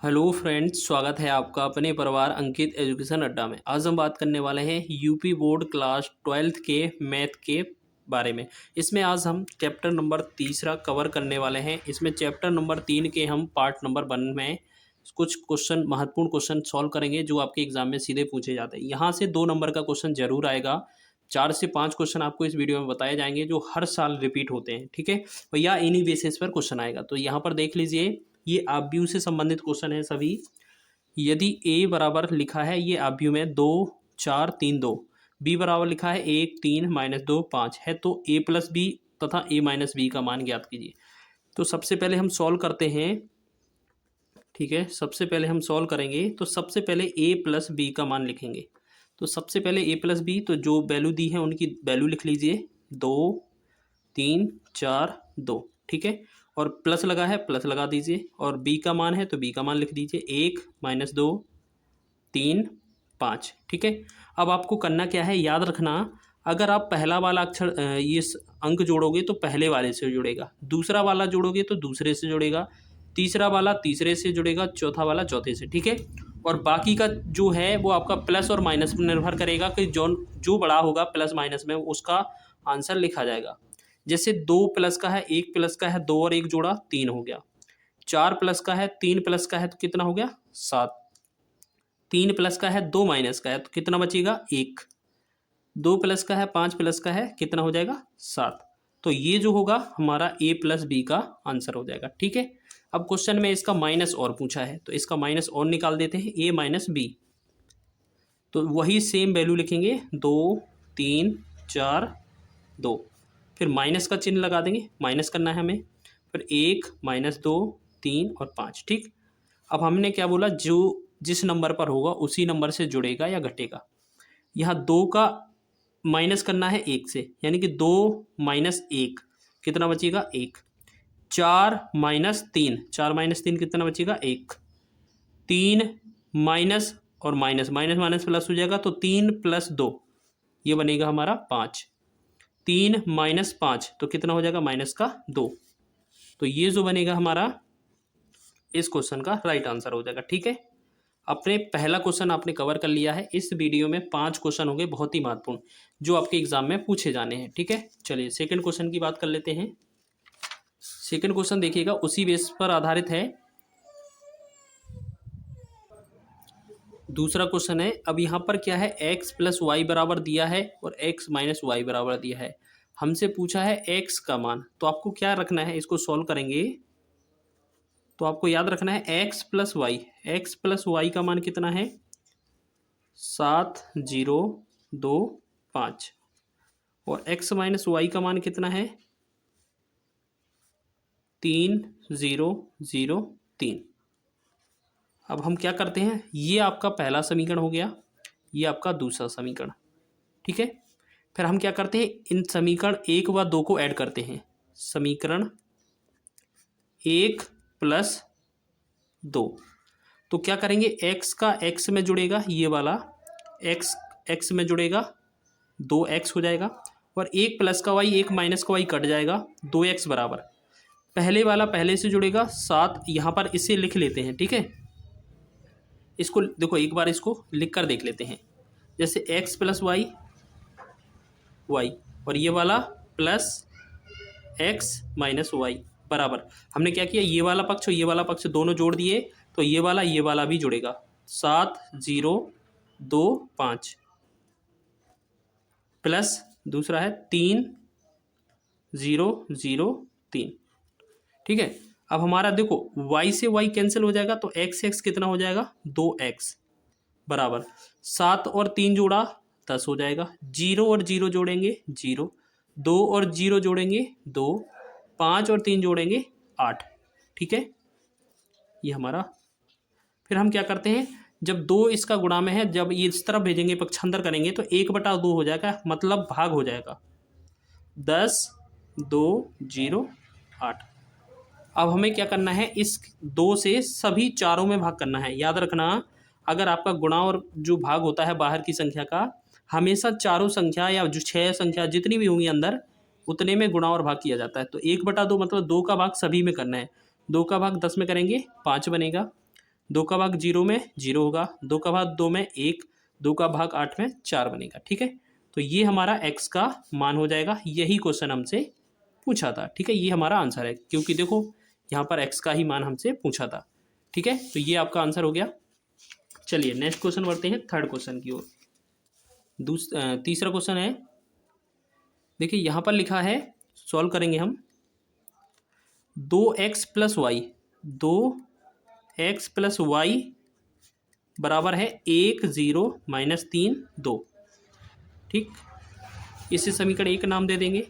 Hello friends, स्वागत है आपका अपने परिवार अंकित एजुकेशन अड्डा में। आज हम बात करने वाले हैं यूपी बोर्ड क्लास 12th के मैथ के बारे में। इसमें आज हम चैप्टर नंबर 3 कवर करने वाले हैं। इसमें चैप्टर नंबर 3 के हम पार्ट नंबर 1 में कुछ क्वेश्चन, महत्वपूर्ण क्वेश्चन सॉल्व करेंगे जो आपके एग्जाम में सीधे पूछे जाते हैं। यहाँ से 2 नंबर का क्वेश्चन जरूर आएगा। 4 से 5 क्वेश्चन आपको इस वीडियो में बताए जाएंगे जो हर साल रिपीट होते हैं, ठीक है। और या इन्हीं बेसिस पर क्वेश्चन आएगा। तो यहाँ पर देख लीजिए, ये आव्यूह से संबंधित क्वेश्चन है सभी। यदि a बराबर लिखा है, ये आव्यूह में 2 4 3 2, b बराबर लिखा है 1 3 -2 5 है, तो a प्लस बी तथा a माइनस बी का मान ज्ञात कीजिए। तो सबसे पहले हम सॉल्व करते हैं, ठीक है। सबसे पहले हम सॉल्व करेंगे तो सबसे पहले a प्लस बी का मान लिखेंगे। तो सबसे पहले a प्लस बी, तो जो वैल्यू दी है उनकी वैल्यू लिख लीजिए, 2 3 4 2, ठीक है। और प्लस लगा है, प्लस लगा दीजिए। और b का मान है तो b का मान लिख दीजिए, 1 -2 3 5, ठीक है। अब आपको करना क्या है, याद रखना, अगर आप पहला वाला अक्षर ये अंक जोड़ोगे तो पहले वाले से जुड़ेगा, दूसरा वाला जोड़ोगे तो दूसरे से जुड़ेगा, तीसरा वाला तीसरे से जुड़ेगा, चौथा वाला चौथे से, ठीक है। और बाकी का जो है वो आपका प्लस और माइनस पर निर्भर करेगा कि जो बड़ा होगा प्लस माइनस में उसका आंसर लिखा जाएगा। जैसे 2 प्लस का है, 1 प्लस का है, 2 और 1 जोड़ा 3 हो गया। 4 प्लस का है, 3 प्लस का है तो कितना हो गया, 7। 3 प्लस का है, 2 माइनस का है तो कितना बचेगा, 1। 2 प्लस का है, 5 प्लस का है, कितना हो जाएगा, 7। तो ये जो होगा हमारा a प्लस बी का आंसर हो जाएगा, ठीक है। अब क्वेश्चन में इसका माइनस और पूछा है तो इसका माइनस और निकाल देते हैं, a माइनस बी। तो वही सेम वैल्यू लिखेंगे, 2 3 4 2, फिर माइनस का चिन्ह लगा देंगे, माइनस करना है हमें। फिर 1 -2 3 और 5, ठीक। अब हमने क्या बोला, जो जिस नंबर पर होगा उसी नंबर से जुड़ेगा या घटेगा। यहाँ 2 का माइनस करना है 1 से, यानी कि 2 -1 कितना बचेगा, 1। 4 -3, 4 -3 कितना बचेगा, 1। 3 माइनस और माइनस, माइनस माइनस प्लस हो जाएगा तो 3 + 2 ये बनेगा हमारा 5। 3 - 5 तो कितना हो जाएगा, -2। तो ये जो बनेगा हमारा इस क्वेश्चन का राइट आंसर हो जाएगा, ठीक है। अपने पहला क्वेश्चन आपने कवर कर लिया है। इस वीडियो में 5 क्वेश्चन होंगे बहुत ही महत्वपूर्ण जो आपके एग्जाम में पूछे जाने हैं, ठीक है। चलिए सेकंड क्वेश्चन की बात कर लेते हैं। सेकंड क्वेश्चन देखिएगा, उसी बेस पर आधारित है। दूसरा क्वेश्चन है, अब यहाँ पर क्या है, x + y बराबर दिया है और x - y बराबर दिया है। हमसे पूछा है x का मान, तो आपको क्या रखना है, इसको सॉल्व करेंगे तो आपको याद रखना है x + y। x + y का मान कितना है, 7 0 2 5। और x - y का मान कितना है, 3 0 0 3। अब हम क्या करते हैं, ये आपका पहला समीकरण हो गया, ये आपका दूसरा समीकरण, ठीक है। फिर हम क्या करते हैं, इन समीकरण 1 व 2 को ऐड करते हैं। समीकरण 1 + 2, तो क्या करेंगे, x का x में जुड़ेगा, ये वाला x x में जुड़ेगा, 2x हो जाएगा। और 1 प्लस का y, 1 माइनस का y कट जाएगा, 2x बराबर पहले वाला पहले से जुड़ेगा 7। यहाँ पर इसे लिख लेते हैं, ठीक है। इसको देखो, एक बार इसको लिख कर देख लेते हैं। जैसे x + y y, और ये वाला प्लस x - y बराबर, हमने क्या किया, ये वाला पक्ष और ये वाला पक्ष दोनों जोड़ दिए तो ये वाला भी जुड़ेगा, 7 0 2 5 प्लस दूसरा है 3 0 0 3, ठीक है। अब हमारा देखो y से y कैंसिल हो जाएगा तो x कितना हो जाएगा, 2x बराबर 7 और 3 जोड़ा 10 हो जाएगा। 0 और 0 जोड़ेंगे 0, 2 और 0 जोड़ेंगे 2, 5 और 3 जोड़ेंगे 8, ठीक है। ये हमारा, फिर हम क्या करते हैं, जब 2 इसका गुणा में है, जब ये इस तरफ भेजेंगे पक्षांतर करेंगे तो 1/2 हो जाएगा, मतलब भाग हो जाएगा, 10 2 0 8। अब हमें क्या करना है, इस 2 से सभी चारों में भाग करना है। याद रखना, अगर आपका गुणा और जो भाग होता है बाहर की संख्या का, हमेशा चारों संख्या या जो 6 संख्या जितनी भी होंगी अंदर, उतने में गुणा और भाग किया जाता है। तो 1/2 मतलब 2 का भाग सभी में करना है। 2 का भाग 10 में करेंगे 5 बनेगा, 2 का भाग 0 में 0 होगा, 2 का भाग 2 में 1, 2 का भाग 8 में 4 बनेगा। ठीक है, तो ये हमारा x का मान हो जाएगा। यही क्वेश्चन हमसे पूछा था। ठीक है, ये हमारा आंसर है, क्योंकि देखो यहाँ पर x का ही मान हमसे पूछा था। ठीक है, तो ये आपका आंसर हो गया। चलिए नेक्स्ट क्वेश्चन बढ़ते हैं, थर्ड क्वेश्चन की ओर। तीसरा क्वेश्चन है, देखिए यहाँ पर लिखा है, सॉल्व करेंगे हम। 2x plus Y, 2x plus Y बराबर है 1 0 माइनस 3 2। ठीक, इसे समीकरण 1 नाम दे देंगे।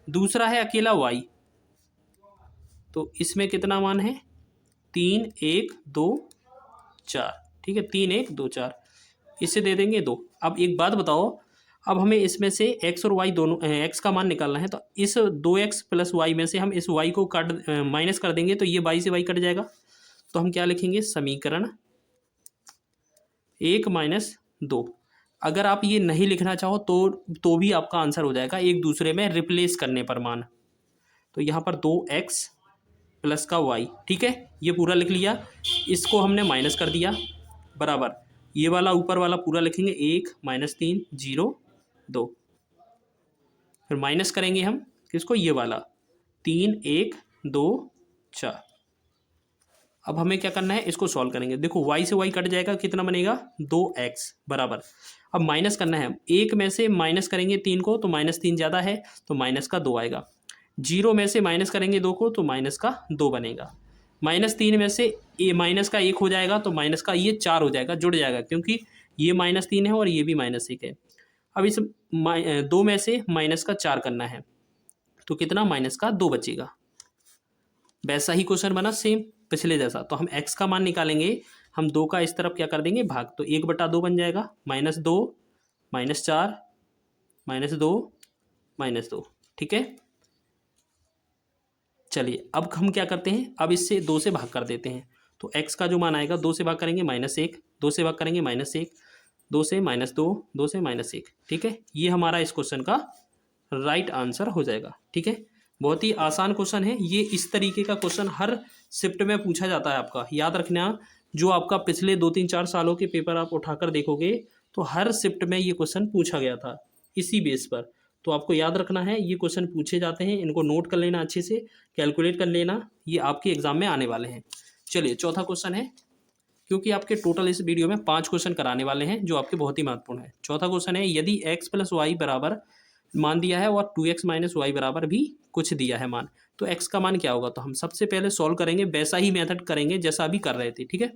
दूसरा है अकेला y, तो इसमें कितना मान है 3 1 2 4। ठीक है, 3 1 2 4, इसे दे देंगे 2। अब एक बात बताओ, अब हमें इसमें से x और y दोनों x का मान निकालना है, तो इस 2x प्लस वाई में से हम इस y को काट माइनस कर देंगे, तो ये y से y कट जाएगा। तो हम क्या लिखेंगे, समीकरण 1 माइनस 2। अगर आप ये नहीं लिखना चाहो तो भी आपका आंसर हो जाएगा, एक दूसरे में रिप्लेस करने पर मान। तो यहाँ पर 2x प्लस का y, ठीक है, ये पूरा लिख लिया, इसको हमने माइनस कर दिया, बराबर ये वाला ऊपर वाला पूरा लिखेंगे 1 माइनस 3 0 2। फिर माइनस करेंगे हम किसको, ये वाला 3 1 2 4। अब हमें क्या करना है, इसको सॉल्व करेंगे। देखो y से y कट जाएगा, कितना बनेगा 2x बराबर। अब माइनस करना है, एक में से माइनस करेंगे 3 को तो माइनस 3 ज़्यादा है तो माइनस का 2 आएगा। 0 में से माइनस करेंगे 2 को तो माइनस का 2 बनेगा। माइनस 3 में से ये माइनस का 1 हो जाएगा तो माइनस का ये 4 हो जाएगा, जुड़ जाएगा, क्योंकि ये माइनस 3 है और ये भी माइनस 1 है। अब इस 2 में से माइनस का 4 करना है, तो कितना माइनस का 2 बचेगा। वैसा ही क्वेश्चन बना सेम पिछले जैसा। तो हम x का मान निकालेंगे, हम 2 का इस तरफ क्या कर देंगे भाग, तो 1/2 बन जाएगा, -2 -4 -2 -2। ठीक है, चलिए अब हम क्या करते हैं, अब इससे 2 से भाग कर देते हैं। तो x का जो मान आएगा 2 से भाग करेंगे -1, 2 से भाग करेंगे -1, 2 से -2, 2 से -1। ठीक है, ये हमारा इस क्वेश्चन का राइट आंसर हो जाएगा। ठीक है, बहुत ही आसान क्वेश्चन है ये। इस तरीके का क्वेश्चन हर शिफ्ट में पूछा जाता है आपका, याद रखना। जो आपका पिछले 2-3-4 सालों के पेपर आप उठाकर देखोगे तो हर शिफ्ट में ये क्वेश्चन पूछा गया था इसी बेस पर। तो आपको याद रखना है, ये क्वेश्चन पूछे जाते हैं, इनको नोट कर लेना, अच्छे से कैलकुलेट कर लेना, ये आपके एग्जाम में आने वाले हैं। चलिए चौथा क्वेश्चन है, क्योंकि आपके टोटल इस वीडियो में 5 क्वेश्चन कराने वाले हैं जो आपके बहुत ही महत्वपूर्ण है। चौथा क्वेश्चन है, यदि x प्लस वाई बराबर मान दिया है और 2x माइनस वाई बराबर भी कुछ दिया है मान, तो x का मान क्या होगा। तो हम सबसे पहले सॉल्व करेंगे, वैसा ही मेथड करेंगे जैसा अभी कर रहे थे। ठीक है,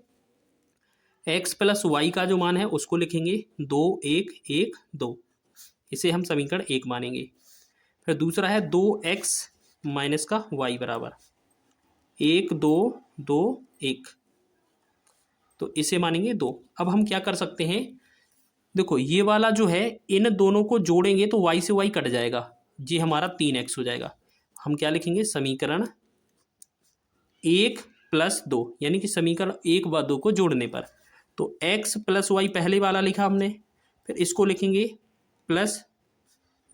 x प्लस वाई का जो मान है उसको लिखेंगे 2 1 1 2, इसे हम समीकरण 1 मानेंगे। फिर दूसरा है 2x माइनस का y बराबर 1 2 2 1, तो इसे मानेंगे 2। अब हम क्या कर सकते हैं, देखो ये वाला जो है इन दोनों को जोड़ेंगे तो y से y कट जाएगा, जी हमारा 3x हो जाएगा। हम क्या लिखेंगे, समीकरण 1 प्लस 2, यानी कि समीकरण 1 व 2 को जोड़ने पर, तो x प्लस वाई पहले वाला लिखा हमने, फिर इसको लिखेंगे प्लस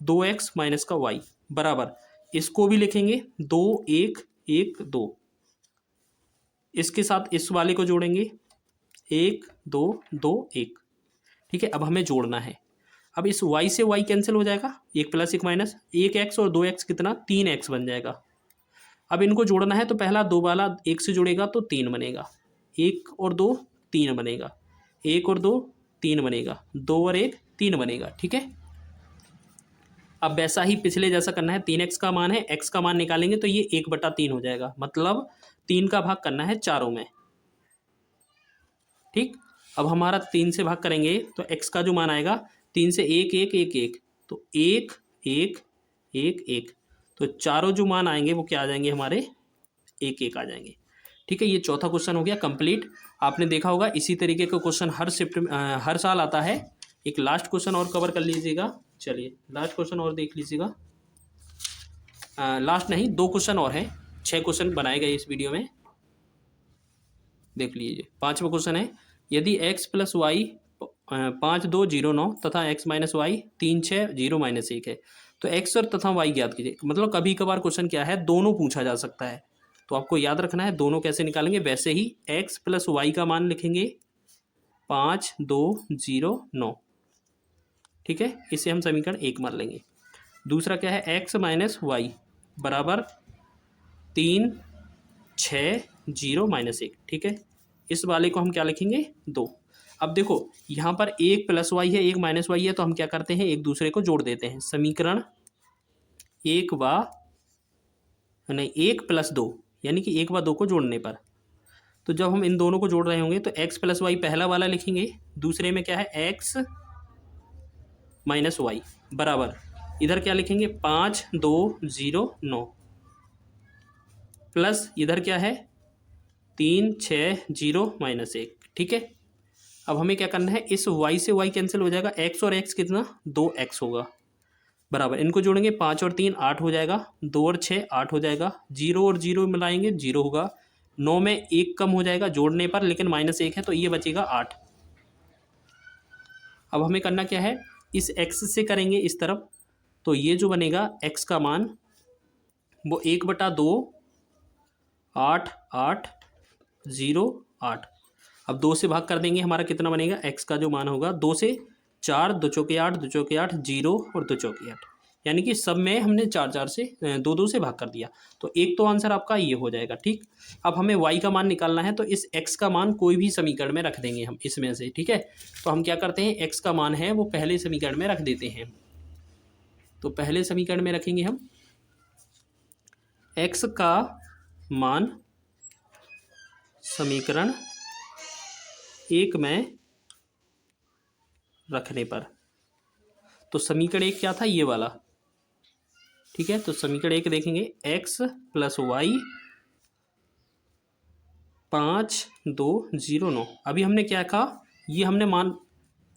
2x माइनस का y बराबर, इसको भी लिखेंगे 2 1 1 2, इसके साथ इस वाले को जोड़ेंगे 1 2 2 1। ठीक है, अब हमें जोड़ना है। अब इस y से y कैंसिल हो जाएगा, 1 प्लस 1 माइनस 1x और 2x कितना 3x बन जाएगा। अब इनको जोड़ना है तो पहला 2 वाला 1 से जुड़ेगा तो 3 बनेगा, 1 और 2 3 बनेगा, 1 और 2 3 बनेगा, 2 और 1 3 बनेगा। ठीक है, अब वैसा ही पिछले जैसा करना है, 3x का मान है, x का मान निकालेंगे तो ये 1/3 हो जाएगा, मतलब 3 का भाग करना है चारों में। ठीक, अब हमारा 3 से भाग करेंगे तो x का जो मान आएगा 3 से 1 1 1 1, तो 1 1 1 1, तो चारों जो मान आएंगे वो क्या आ जाएंगे हमारे 1 1 आ जाएंगे। ठीक है, ये चौथा क्वेश्चन हो गया कंप्लीट। आपने देखा होगा इसी तरीके का क्वेश्चन हर शिफ्ट में हर साल आता है। एक लास्ट क्वेश्चन और कवर कर लीजिएगा। चलिए लास्ट क्वेश्चन और देख लीजिएगा, लास्ट नहीं 2 क्वेश्चन और हैं, 6 क्वेश्चन बनाए गए इस वीडियो में, देख लीजिए। 5वां क्वेश्चन है, यदि x प्लस वाई 5 2 0 9 तथा x माइनस वाई 3 6 0 माइनस 1 है, तो x और तथा y ज्ञात कीजिए। मतलब कभी कभार क्वेश्चन क्या है, दोनों पूछा जा सकता है, तो आपको याद रखना है दोनों कैसे निकालेंगे, वैसे ही x प्लस वाई का मान लिखेंगे 5209, ठीक है, इसे हम समीकरण 1 मान लेंगे। दूसरा क्या है, x माइनस वाई बराबर 360 -1, ठीक है, इस वाले को हम क्या लिखेंगे 2। अब देखो यहाँ पर एक प्लस वाई है एक माइनस वाई है, तो हम क्या करते हैं एक दूसरे को जोड़ देते हैं। समीकरण एक प्लस 2 यानी कि 1 व 2 को जोड़ने पर, तो जब हम इन दोनों को जोड़ रहे होंगे तो x प्लस वाई पहला वाला लिखेंगे, दूसरे में क्या है x माइनस वाई बराबर इधर क्या लिखेंगे 5209 प्लस इधर क्या है 360 -1, ठीक है। अब हमें क्या करना है, इस y से y कैंसिल हो जाएगा, x और x कितना 2x होगा बराबर, इनको जोड़ेंगे 5 और 3 8 हो जाएगा, 2 और 6 8 हो जाएगा, 0 और 0 मिलाएंगे 0 होगा, 9 में 1 कम हो जाएगा जोड़ने पर, लेकिन -1 है तो ये बचेगा 8। अब हमें करना क्या है, इस x से करेंगे इस तरफ, तो ये जो बनेगा x का मान वो 1/2 8 8 0 8। अब 2 से भाग कर देंगे, हमारा कितना बनेगा, x का जो मान होगा 2 से 4 2 चौके 8 2 चौके 8 0 और 2 चौके 8, यानी कि सब में हमने 4 से 2 से भाग कर दिया, तो एक तो आंसर आपका ये हो जाएगा, ठीक। अब हमें y का मान निकालना है, तो इस x का मान कोई भी समीकरण में रख देंगे हम इसमें से, ठीक है। तो हम क्या करते हैं, x का मान है वो पहले समीकरण में रख देते हैं, तो पहले समीकरण में रखेंगे हम x का मान समीकरण 1 में रखने पर, तो समीकरण 1 क्या था, ये वाला, ठीक है। तो समीकरण 1 देखेंगे x प्लस वाई 5209। अभी हमने क्या कहा, ये हमने मान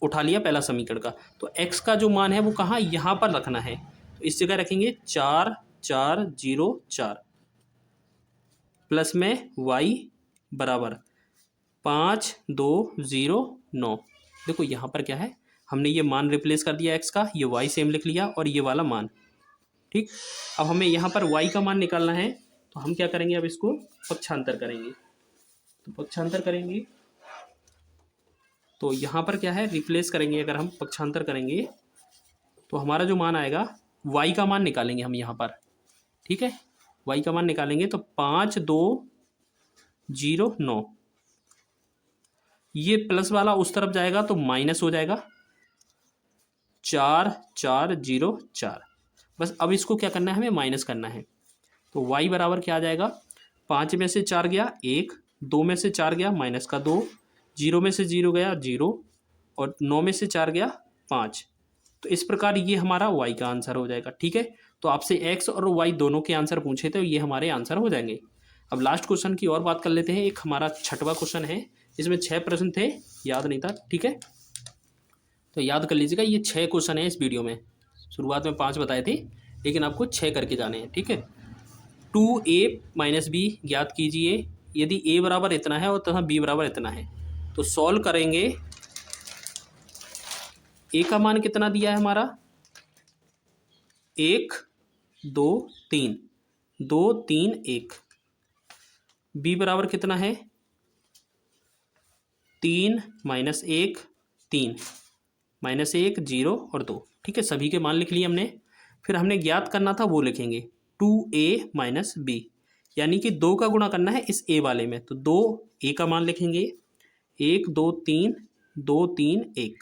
उठा लिया पहला समीकरण का, तो x का जो मान है वो कहाँ यहाँ पर रखना है, तो इस जगह रखेंगे 4404 प्लस में y बराबर 5209। देखो यहाँ पर क्या है, हमने ये मान रिप्लेस कर दिया x का, ये y सेम लिख लिया और ये वाला मान, ठीक। अब हमें यहाँ पर y का मान निकालना है, तो हम क्या करेंगे, अब इसको पक्षांतर करेंगे, तो पक्षांतर करेंगे तो यहाँ पर क्या है, रिप्लेस करेंगे, अगर हम पक्षांतर करेंगे तो हमारा जो मान आएगा y का मान निकालेंगे हम यहाँ पर, ठीक है। y का मान निकालेंगे तो 5209, ये प्लस वाला उस तरफ जाएगा तो माइनस हो जाएगा 4404। बस अब इसको क्या करना है, हमें माइनस करना है, तो y बराबर क्या आ जाएगा, 5 में से 4 गया 1, 2 में से 4 गया माइनस का 2, 0 में से 0 गया 0 और 9 में से 4 गया 5। तो इस प्रकार ये हमारा y का आंसर हो जाएगा, ठीक है। तो आपसे x और y दोनों के आंसर पूछे थे, ये हमारे आंसर हो जाएंगे। अब लास्ट क्वेश्चन की और बात कर लेते हैं। एक हमारा 6वां क्वेश्चन है, इसमें 6 प्रश्न थे, याद नहीं था, ठीक है, तो याद कर लीजिएगा। ये 6 क्वेश्चन है इस वीडियो में, शुरुआत में 5 बताए थे, लेकिन आपको 6 करके जाने हैं, ठीक है। 2a माइनस बी ज्ञात कीजिए यदि a बराबर इतना है और तथा b बराबर इतना है। तो सॉल्व करेंगे, a का मान कितना दिया है हमारा 1 2 3 2 3 1, b बराबर कितना है 3 माइनस 1 3 माइनस 1 0 और 2, ठीक है। सभी के मान लिख लिए हमने। फिर हमने ज्ञात करना था वो लिखेंगे 2a माइनस बी, यानी कि 2 का गुणा करना है इस a वाले में, तो 2a का मान लिखेंगे 1 2 3 2 3 1,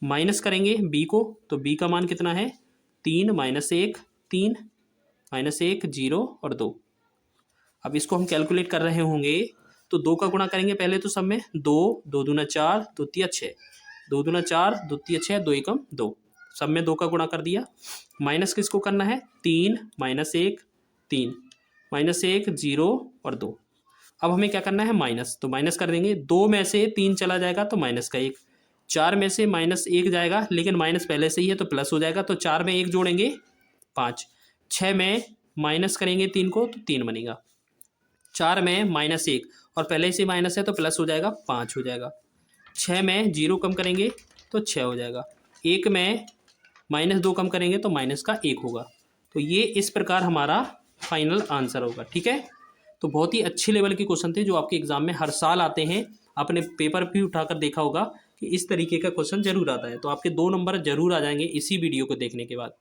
माइनस करेंगे b को, तो b का मान कितना है 3 माइनस 1 3 माइनस 1 0 और 2। अब इसको हम कैलकुलेट कर रहे होंगे, तो 2 का गुणा करेंगे पहले तो सब में, 2 2 दूना 4 2 तिया 6, 2 दूना 4 2 तिया 6 2 एकम 2, सब में 2 का गुणा कर दिया। माइनस किसको करना है 3 माइनस 1 3 माइनस 1 0 और 2। अब हमें क्या करना है माइनस, तो माइनस कर देंगे, 2 में से 3 चला जाएगा तो माइनस का 1, 4 में से माइनस 1 जाएगा, लेकिन माइनस पहले से ही है तो प्लस हो जाएगा, तो 4 में 1 जोड़ेंगे 5, 6 में माइनस करेंगे 3 को तो 3 बनेगा, 4 में माइनस 1 और पहले से माइनस है तो प्लस हो जाएगा 5 हो जाएगा, 6 में 0 कम करेंगे तो 6 हो जाएगा, 1 में माइनस 2 कम करेंगे तो माइनस का 1 होगा। तो ये इस प्रकार हमारा फाइनल आंसर होगा, ठीक है। तो बहुत ही अच्छे लेवल के क्वेश्चन थे जो आपके एग्जाम में हर साल आते हैं। आपने पेपर भी उठाकर देखा होगा कि इस तरीके का क्वेश्चन जरूर आता है। तो आपके 2 नंबर जरूर आ जाएंगे इसी वीडियो को देखने के बाद।